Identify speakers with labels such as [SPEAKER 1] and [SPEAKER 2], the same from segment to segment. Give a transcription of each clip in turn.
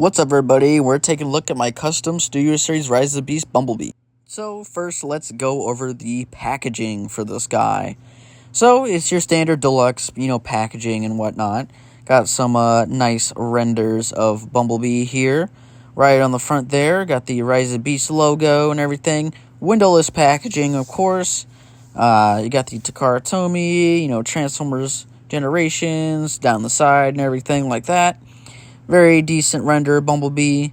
[SPEAKER 1] What's up, everybody? We're taking a look at my custom Studio Series Rise of the Beast Bumblebee. So first, let's go over the packaging for this guy. So it's your standard deluxe, packaging and whatnot. Got some nice renders of Bumblebee here. Right on the front there, got the Rise of the Beast logo and everything. Windowless packaging, of course. You got the Takara Tomy, Transformers Generations down the side and everything like that. Very decent render, Bumblebee.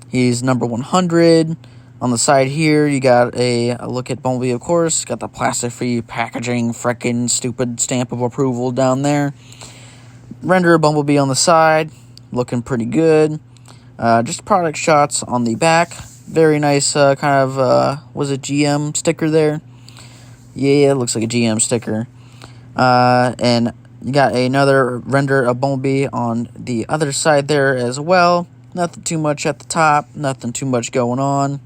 [SPEAKER 1] He's number 100. On the side here, you got a look at Bumblebee, of course. Got the plastic-free packaging, frickin' stupid stamp of approval down there. Render Bumblebee on the side, looking pretty good. Just product shots on the back. Very nice was it GM sticker there? Yeah, it looks like a GM sticker. And you got another render of Bumblebee on the other side there as well. Nothing too much at the top, nothing too much going on.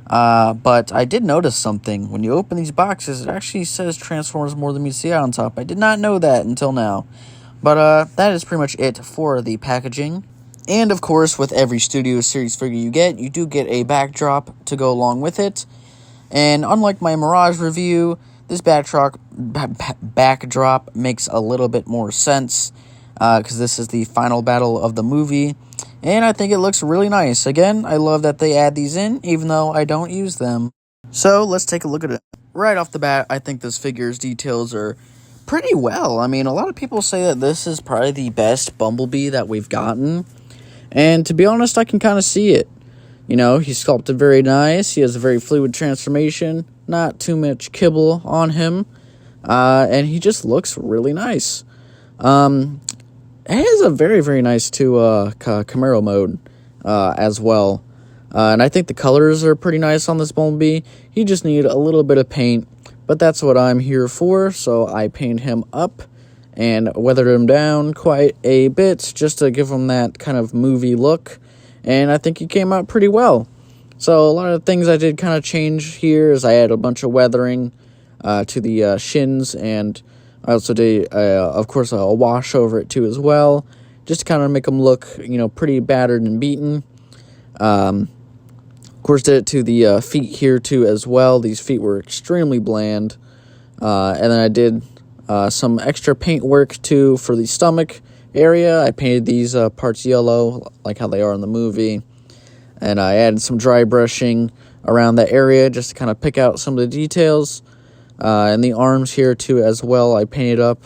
[SPEAKER 1] But I did notice something. When you open these boxes, it actually says Transformers More Than Meets the Eye on top. I did not know that until now. But that is pretty much it for the packaging. And of course, with every Studio Series figure you do get a backdrop to go along with it. And unlike my Mirage review, this backdrop makes a little bit more sense because this is the final battle of the movie, and I think it looks really nice. Again, I love that they add these in, even though I don't use them. So let's take a look at it. Right off the bat, I think this figure's details are pretty well. I mean, a lot of people say that this is probably the best Bumblebee that we've gotten, and to be honest, I can kind of see it. He's sculpted very nice. He has a very fluid transformation. Not too much kibble on him. And he just looks really nice. It has a very, very nice, Camaro mode as well. And I think the colors are pretty nice on this Bumblebee. He just need a little bit of paint. But that's what I'm here for. So I paint him up and weathered him down quite a bit just to give him that kind of movie look. And I think he came out pretty well. So a lot of things I did kind of change here is I added a bunch of weathering to the shins, and I also did, of course, a wash over it too as well, just to kind of make them look, pretty battered and beaten. Of course, did it to the feet here too as well. These feet were extremely bland. And then I did some extra paint work too for the stomach area. I painted these parts yellow, like how they are in the movie. And I added some dry brushing around that area just to kind of pick out some of the details. And the arms here too as well, I painted up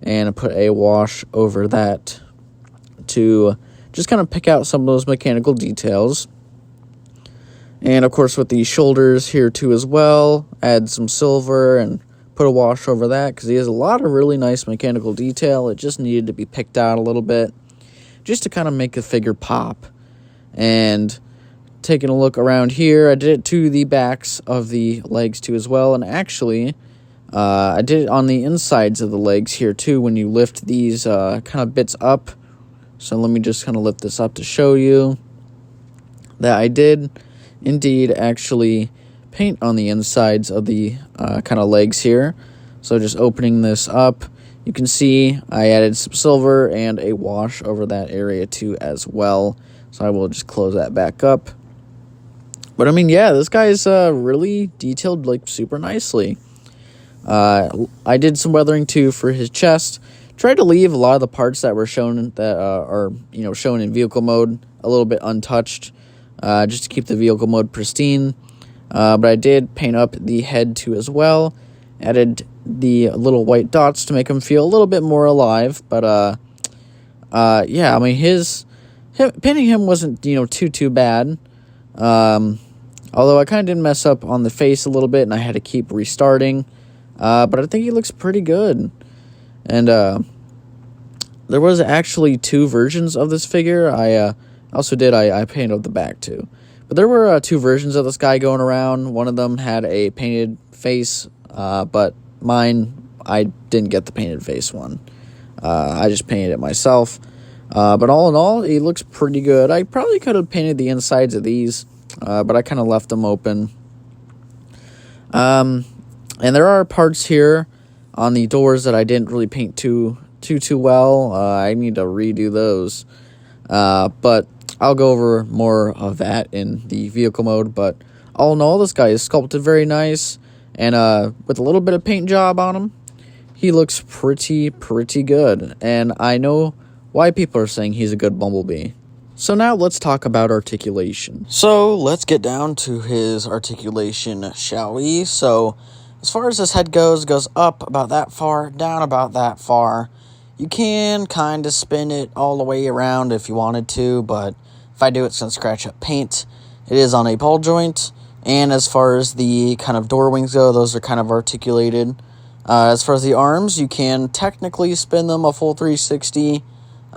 [SPEAKER 1] and I put a wash over that to just kind of pick out some of those mechanical details. And of course with the shoulders here too as well, add some silver and put a wash over that because he has a lot of really nice mechanical detail. It just needed to be picked out a little bit just to kind of make the figure pop. And taking a look around here, I did it to the backs of the legs too as well. And actually, I did it on the insides of the legs here too when you lift these kind of bits up. So let me just kind of lift this up to show you that I did indeed actually paint on the insides of the kind of legs here. So just opening this up, you can see I added some silver and a wash over that area too as well. So I will just close that back up. But I mean, yeah, this guy's really detailed like super nicely. I did some weathering too for his chest. Tried to leave a lot of the parts that were shown that are shown in vehicle mode a little bit untouched, just to keep the vehicle mode pristine. But I did paint up the head too as well. Added the little white dots to make him feel a little bit more alive. But yeah, I mean painting him wasn't too bad. Although I kind of did mess up on the face a little bit, and I had to keep restarting. But I think he looks pretty good. And there was actually 2 versions of this figure. I painted up the back too. But there were 2 versions of this guy going around. One of them had a painted face, but mine, I didn't get the painted face one. I just painted it myself. But all in all, he looks pretty good. I probably could have painted the insides of these, but I kind of left them open. And there are parts here on the doors that I didn't really paint too well. I need to redo those. But I'll go over more of that in the vehicle mode. But all in all, this guy is sculpted very nice, and with a little bit of paint job on him, he looks pretty good. And I know why people are saying he's a good Bumblebee. So now let's talk about articulation. So let's get down to his articulation, shall we? So as far as his head goes up about that far, down about that far. You can kind of spin it all the way around if you wanted to, but if I do, it's going to scratch up paint. It is on a ball joint, and as far as the kind of door wings go, those are kind of articulated. As far as the arms, you can technically spin them a full 360.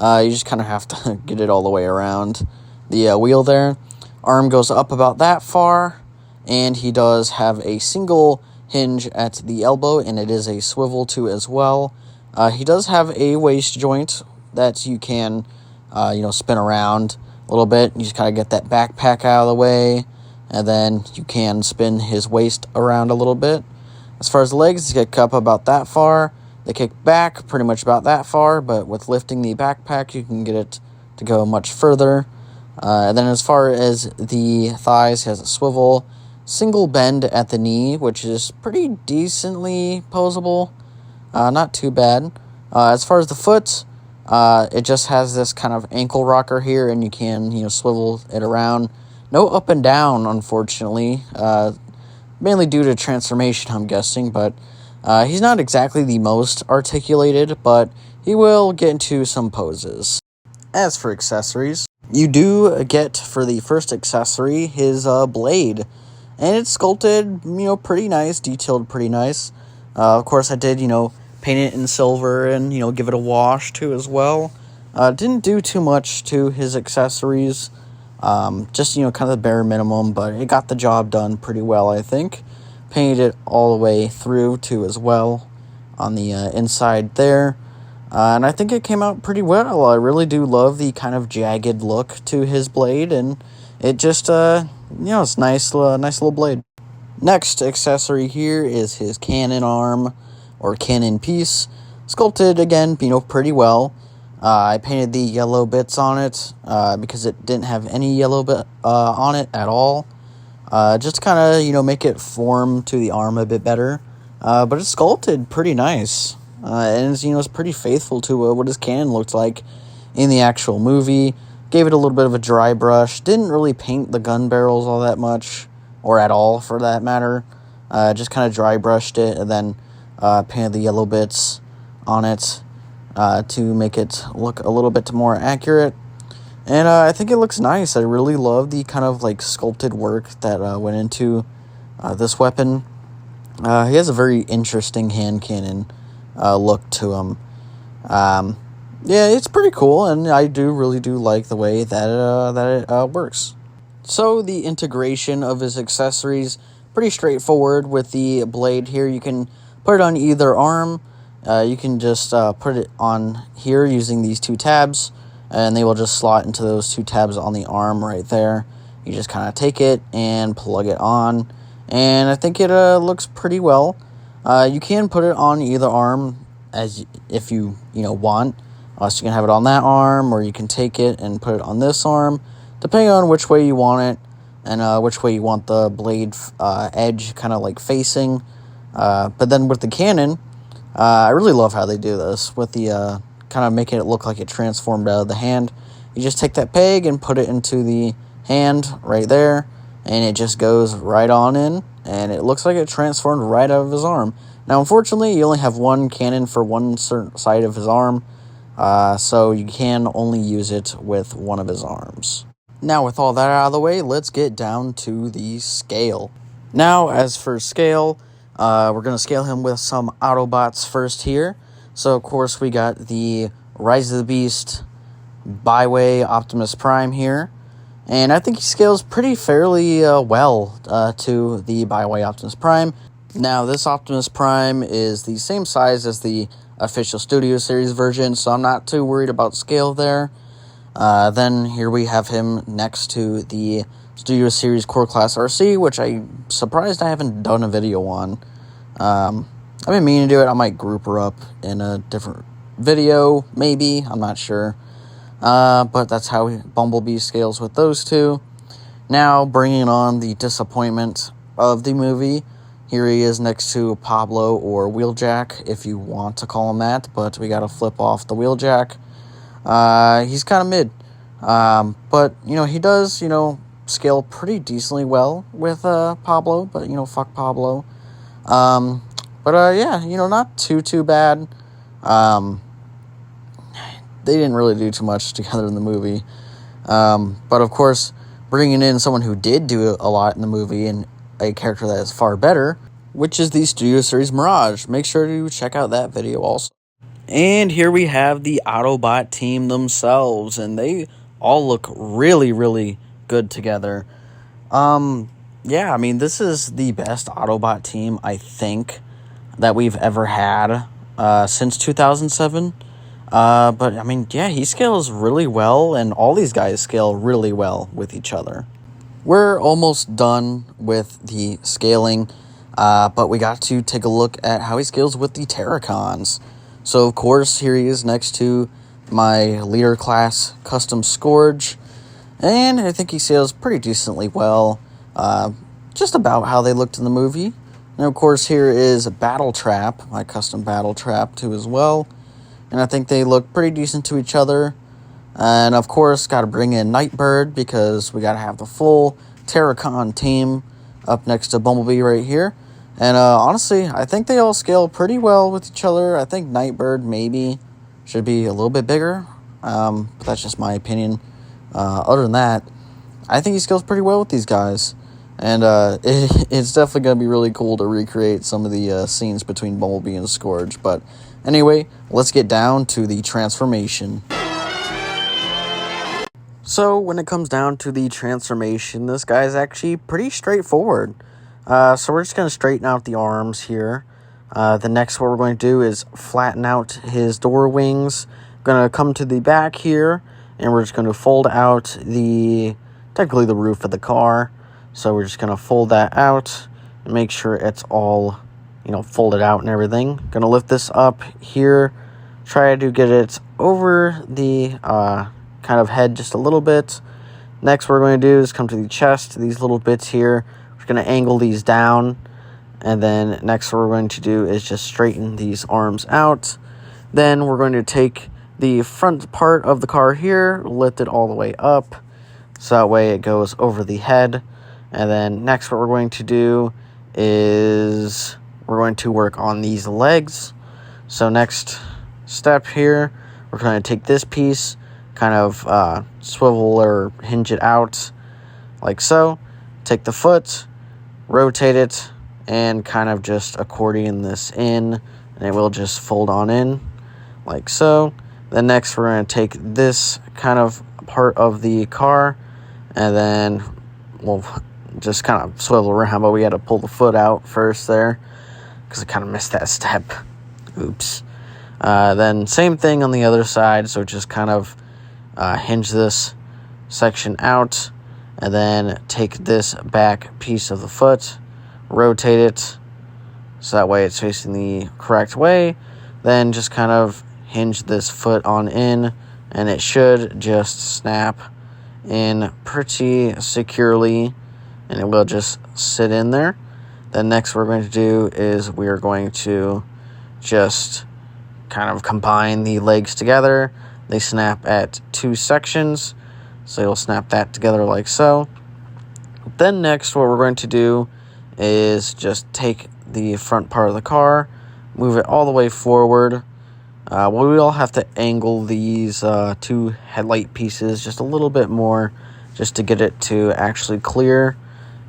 [SPEAKER 1] You just kind of have to get it all the way around the wheel there. Arm goes up about that far, and he does have a single hinge at the elbow, and it is a swivel too as well. He does have a waist joint that you can, spin around a little bit. You just kind of get that backpack out of the way, and then you can spin his waist around a little bit. As far as the legs, they kick up about that far. They kick back pretty much about that far, but with lifting the backpack, you can get it to go much further. And then as far as the thighs, he has a swivel, single bend at the knee, which is pretty decently posable. Not too bad. As far as the foot, it just has this kind of ankle rocker here, and you can, swivel it around. No up and down, unfortunately. Mainly due to transformation, I'm guessing, but he's not exactly the most articulated, but he will get into some poses. As for accessories, you do get, for the first accessory, his blade. And it's sculpted, pretty nice, detailed pretty nice. Of course, I did, paint it in silver and, give it a wash, too, as well. Didn't do too much to his accessories. Just, kind of the bare minimum, but it got the job done pretty well, I think. Painted it all the way through, too, as well, on the inside there. And I think it came out pretty well. I really do love the kind of jagged look to his blade, and it just, it's nice little blade. Next accessory here is his cannon arm, or cannon piece. Sculpted, again, pretty well. I painted the yellow bits on it, because it didn't have any yellow bit on it at all. Just to kind of, make it form to the arm a bit better. But it's sculpted pretty nice. And it's, it's pretty faithful to what his cannon looked like in the actual movie. Gave it a little bit of a dry brush. Didn't really paint the gun barrels all that much, or at all for that matter. Just kind of dry brushed it, and then painted the yellow bits on it to make it look a little bit more accurate. And I think it looks nice. I really love the kind of sculpted work that went into this weapon. He has a very interesting hand cannon look to him. Yeah, it's pretty cool, and I really do like the way that it works. So the integration of his accessories, pretty straightforward with the blade here. You can put it on either arm. You can just put it on here using these two tabs, and they will just slot into those two tabs on the arm right there. You just kind of take it and plug it on, and I think it looks pretty well. You can put it on either arm if you want. So you can have it on that arm, or you can take it and put it on this arm, depending on which way you want it, and which way you want the blade edge kind of facing. But then with the cannon, I really love how they do this, with the kind of making it look like it transformed out of the hand. You just take that peg and put it into the hand right there, and it just goes right on in, and it looks like it transformed right out of his arm. Now, unfortunately, you only have one cannon for one certain side of his arm, so you can only use it with one of his arms. Now, with all that out of the way, let's get down to the scale. Now, as for scale, we're going to scale him with some Autobots first here. So, of course, we got the Rise of the Beast Byway Optimus Prime here. And I think he scales pretty fairly well to the Byway Optimus Prime. Now, this Optimus Prime is the same size as the official Studio Series version, so I'm not too worried about scale there. Then here we have him next to the Studio Series Core Class RC, which I'm surprised I haven't done a video on. I've been meaning to do it. I might group her up in a different video, maybe. I'm not sure. But that's how Bumblebee scales with those two. Now, bringing on the disappointment of the movie, here he is next to Pablo, or Wheeljack, if you want to call him that, but we gotta flip off the Wheeljack. He's kind of mid. But, he does, scale pretty decently well with Pablo, but, fuck Pablo. Yeah, not too bad. They didn't really do too much together in the movie. But, of course, bringing in someone who did do a lot in the movie and a character that is far better, which is the Studio Series Mirage. Make sure to check out that video also. And here we have the Autobot team themselves, and they all look really, really good together. Yeah, I mean, this is the best Autobot team, I think, that we've ever had since 2007. But, I mean, yeah, he scales really well, and all these guys scale really well with each other. We're almost done with the scaling, but we got to take a look at how he scales with the Terracons. So, of course, here he is next to my leader class custom Scourge, and I think he scales pretty decently well, just about how they looked in the movie. And, of course, here is Battle Trap, my custom Battle Trap, too, as well. And I think they look pretty decent to each other. And, of course, got to bring in Nightbird because we got to have the full Terracon team up next to Bumblebee right here. And, honestly, I think they all scale pretty well with each other. I think Nightbird maybe should be a little bit bigger. But that's just my opinion. Other than that, I think he scales pretty well with these guys. And it's definitely going to be really cool to recreate some of the scenes between Bumblebee and Scourge. But anyway, let's get down to the transformation. So when it comes down to the transformation, this guy's actually pretty straightforward. So we're just going to straighten out the arms here. The next what we're going to do is flatten out his door wings. Going to come to the back here, and we're just going to fold out technically the roof of the car. So we're just going to fold that out and make sure it's all, folded out and everything. Going to lift this up here, try to get it over the kind of head just a little bit. Next what we're going to do is come to the chest, these little bits here. We're going to angle these down. And then next what we're going to do is just straighten these arms out. Then we're going to take the front part of the car here, lift it all the way up. So that way it goes over the head. And then next what we're going to do is we're going to work on these legs. So next step here, we're going to take this piece, kind of swivel or hinge it out like so. Take the foot, rotate it, and kind of just accordion this in, and it will just fold on in like so. Then next we're going to take this kind of part of the car, and then we'll just kind of swivel around, but we had to pull the foot out first there because I kind of missed that step. Oops. Then same thing on the other side, so just kind of hinge this section out, and then take this back piece of the foot, rotate it so that way it's facing the correct way. Then just kind of hinge this foot on in, and it should just snap in pretty securely, and it will just sit in there. Then next what we're going to do is we are going to just kind of combine the legs together. They snap at two sections, so you'll snap that together like so. Then next what we're going to do is just take the front part of the car, move it all the way forward. We will have to angle these two headlight pieces just a little bit more just to get it to actually clear,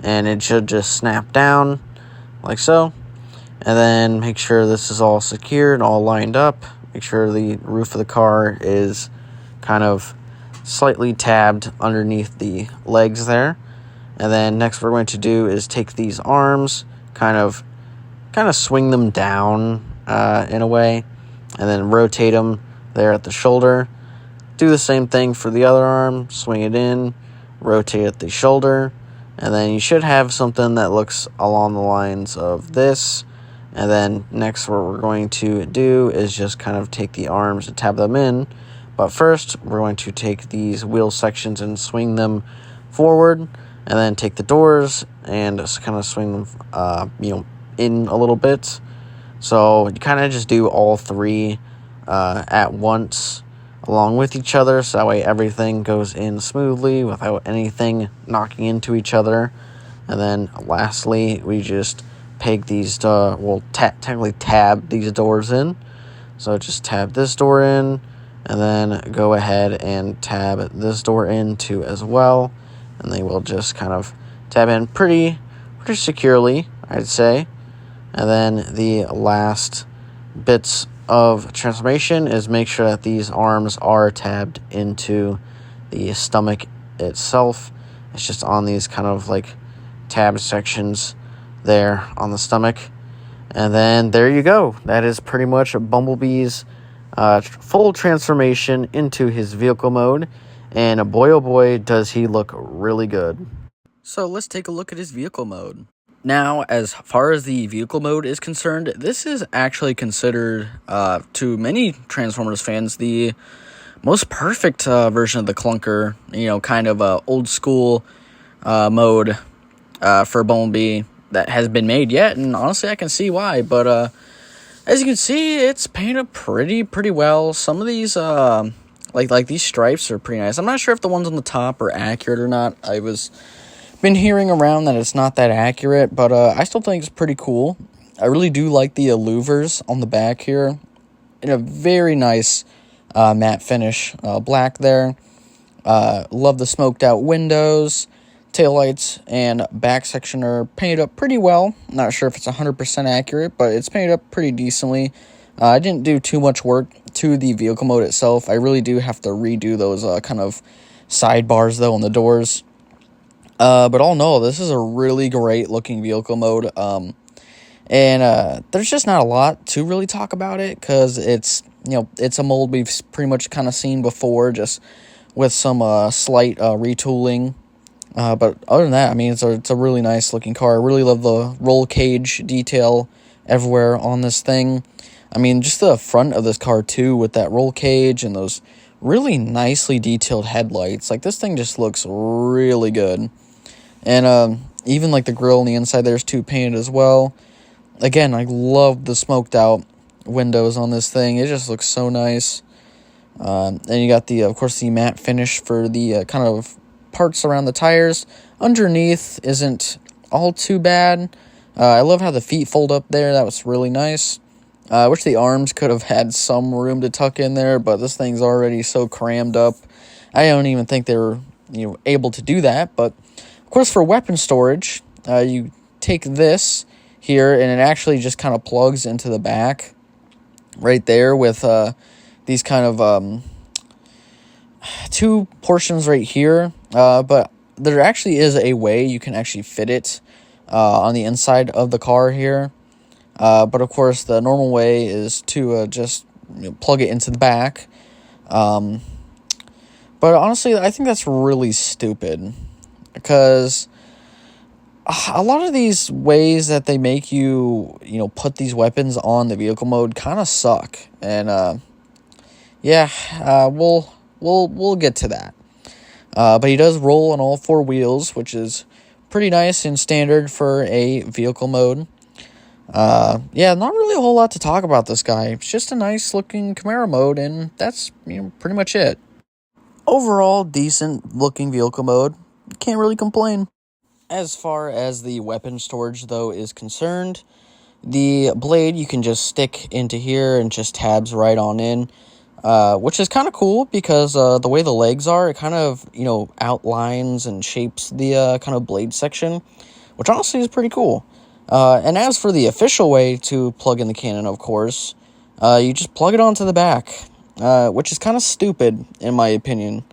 [SPEAKER 1] and it should just snap down like so. And then make sure this is all secured and all lined up. Make sure the roof of the car is kind of slightly tabbed underneath the legs there. And then next what we're going to do is take these arms, kind of swing them down in a way, and then rotate them there at the shoulder. Do the same thing for the other arm, swing it in, rotate at the shoulder, and then you should have something that looks along the lines of this. And then next what we're going to do is just kind of take the arms and tab them in, But first, we're going to take these wheel sections and swing them forward, and then take the doors and just kind of swing them, in a little bit. So you kind of just do all three at once along with each other, so that way everything goes in smoothly without anything knocking into each other. And then lastly, we just peg these, technically tab these doors in. So just tab this door in, and then go ahead and tab this door in too as well. And they will just kind of tab in pretty securely, I'd say. And then the last bits of transformation is make sure that these arms are tabbed into the stomach itself. It's just on these kind of like tab sections there on the stomach. And then there you go. That is pretty much Bumblebee's full transformation into his vehicle mode. And boy, oh boy, does he look really good. So let's take a look at his vehicle mode. Now, as far as the vehicle mode is concerned, this is actually considered, to many Transformers fans, the most perfect version of the clunker, kind of old school mode for Bumblebee that has been made yet, and honestly, I can see why, but as you can see, it's painted pretty well. Some of these, like these stripes are pretty nice. I'm not sure if the ones on the top are accurate or not. I was been hearing around that it's not that accurate, but I still think it's pretty cool. I really do like the louvers on the back here in a very nice matte finish, black there. Love the smoked out windows, taillights, and back section are painted up pretty well. Not sure if it's 100% accurate, but it's painted up pretty decently. I didn't do too much work to the vehicle mode itself. I really do have to redo those kind of sidebars though on the doors. But all in all, this is a really great looking vehicle mode. And there's just not a lot to really talk about it, because it's a mold we've pretty much kind of seen before, just with some slight retooling. But other than that, I mean, it's a really nice looking car. I really love the roll cage detail everywhere on this thing. I mean, just the front of this car too, with that roll cage and those really nicely detailed headlights. Like, this thing just looks really good. And even like the grill on the inside there's too painted as well. Again, I love the smoked out windows on this thing. It just looks so nice. And you got of course, the matte finish for the kind of parts around the tires. Underneath isn't all too bad. I love how the feet fold up there. That was really nice. I wish the arms could have had some room to tuck in there, but this thing's already so crammed up. I don't even think they were able to do that. But of course, for weapon storage, you take this here, and it actually just kind of plugs into the back right there with these kind of two portions right here. But there actually is a way you can actually fit it on the inside of the car here. But of course, the normal way is to just plug it into the back. But honestly, I think that's really stupid, because a lot of these ways that they make you, put these weapons on the vehicle mode kind of suck. And we'll get to that. But he does roll on all four wheels, which is pretty nice and standard for a vehicle mode. Not really a whole lot to talk about this guy. It's just a nice looking Camaro mode, and that's pretty much it. Overall, decent looking vehicle mode. Can't really complain. As far as the weapon storage though is concerned, the blade you can just stick into here and just tabs right on in, which is kind of cool, because the way the legs are, it kind of outlines and shapes the kind of blade section, which honestly is pretty cool. And as for the official way to plug in the cannon, of course, you just plug it onto the back, which is kind of stupid in my opinion.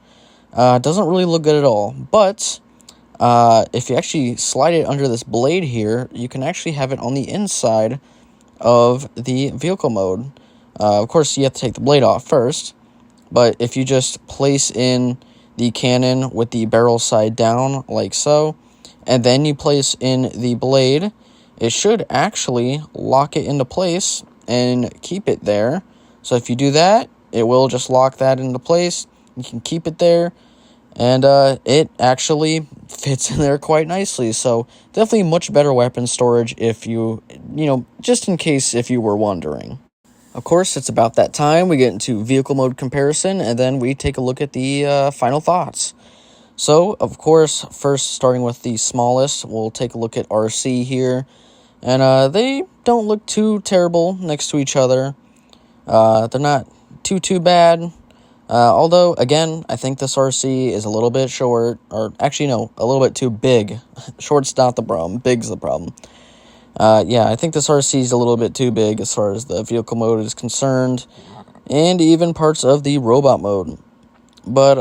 [SPEAKER 1] It doesn't really look good at all, but if you actually slide it under this blade here, you can actually have it on the inside of the vehicle mode. Of course, you have to take the blade off first, but if you just place in the cannon with the barrel side down, like so, and then you place in the blade, it should actually lock it into place and keep it there. So if you do that, it will just lock that into place. You can keep it there, and it actually fits in there quite nicely. So definitely much better weapon storage if just in case if you were wondering. Of course, it's about that time we get into vehicle mode comparison, and then we take a look at the final thoughts. So, of course, first starting with the smallest, we'll take a look at RC here. And they don't look too terrible next to each other. They're not too bad. Although, again, I think this RC is a little bit short. Or, actually, no, a little bit too big. Short's not the problem. Big's the problem. Yeah, I think this RC is a little bit too big as far as the vehicle mode is concerned. And even parts of the robot mode. But,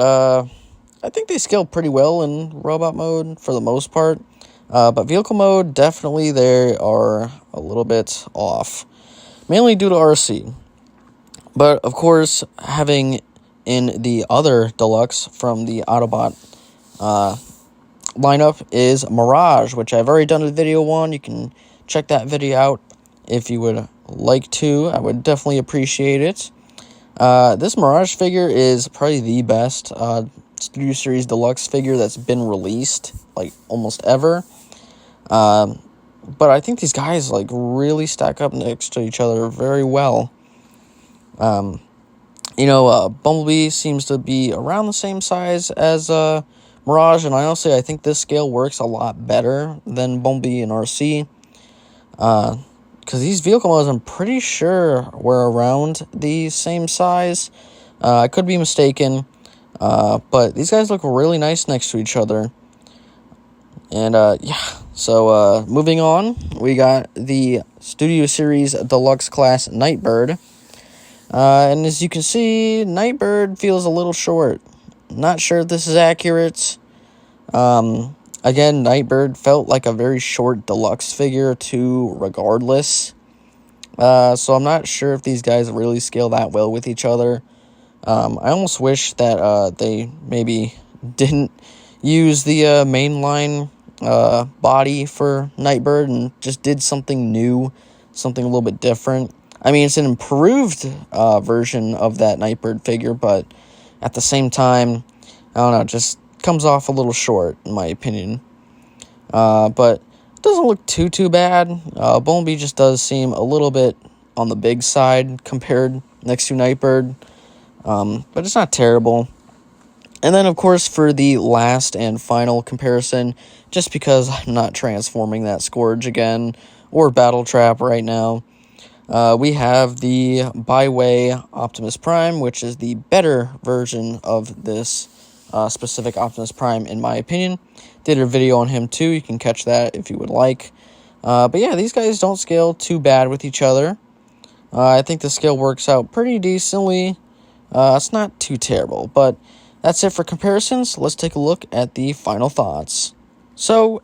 [SPEAKER 1] I think they scale pretty well in robot mode for the most part. But vehicle mode, definitely they are a little bit off. Mainly due to RC. But, of course, having in the other deluxe from the Autobot lineup is Mirage, which I've already done a video on. You can check that video out if you would like to. I would definitely appreciate it. This Mirage figure is probably the best Studio Series Deluxe figure that's been released, like, almost ever. But I think these guys, like, really stack up next to each other very well. Bumblebee seems to be around the same size as Mirage, and I think this scale works a lot better than Bumblebee and RC. Because these vehicle modes, I'm pretty sure were around the same size. I could be mistaken. But these guys look really nice next to each other. And, so, moving on, we got the Studio Series Deluxe Class Nightbird. And as you can see, Nightbird feels a little short. Not sure if this is accurate. Again, Nightbird felt like a very short deluxe figure, too, regardless. So I'm not sure if these guys really scale that well with each other. I almost wish that they maybe didn't use the mainline body for Nightbird and just did something new, something a little bit different. I mean, it's an improved version of that Nightbird figure, but at the same time, I don't know, it just comes off a little short, in my opinion. But it doesn't look too bad. Bumblebee just does seem a little bit on the big side compared next to Nightbird. But it's not terrible. And then, of course, for the last and final comparison, just because I'm not transforming that Scourge again, or Battle Trap right now, we have the Byway Optimus Prime, which is the better version of this specific Optimus Prime, in my opinion. Did a video on him, too. You can catch that if you would like. But yeah, these guys don't scale too bad with each other. I think the scale works out pretty decently. It's not too terrible, but that's it for comparisons. Let's take a look at the final thoughts. So,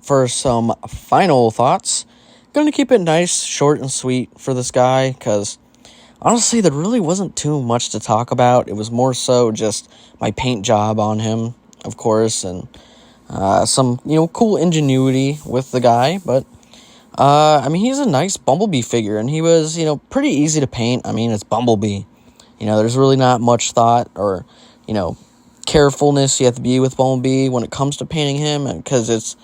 [SPEAKER 1] for some final thoughts, I'm going to keep it nice, short, and sweet for this guy, because honestly, there really wasn't too much to talk about. It was more so just my paint job on him, of course, and some, cool ingenuity with the guy, but he's a nice Bumblebee figure, and he was, pretty easy to paint. I mean, it's Bumblebee. There's really not much thought or, carefulness you have to be with Bumblebee when it comes to painting him, because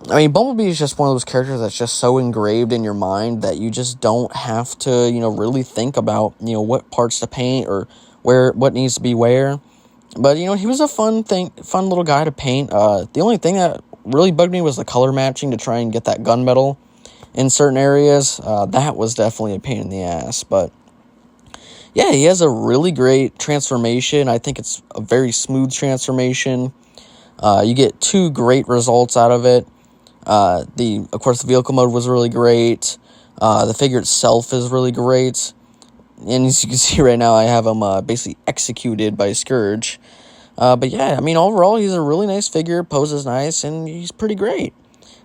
[SPEAKER 1] Bumblebee is just one of those characters that's just so engraved in your mind that you just don't have to, really think about, what parts to paint or what needs to be where. But, he was a fun little guy to paint. The only thing that really bugged me was the color matching to try and get that gunmetal in certain areas. That was definitely a pain in the ass, but yeah, he has a really great transformation. I think it's a very smooth transformation. You get two great results out of it. Of course, the vehicle mode was really great. The figure itself is really great. And as you can see right now, I have him basically executed by Scourge. But yeah, overall, he's a really nice figure, poses nice, and he's pretty great.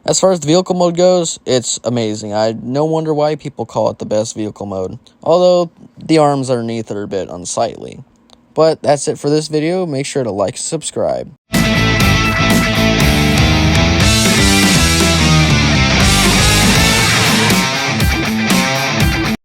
[SPEAKER 1] As far as the vehicle mode goes, it's amazing. No wonder why people call it the best vehicle mode. Although, the arms underneath are a bit unsightly. But that's it for this video. Make sure to like and subscribe.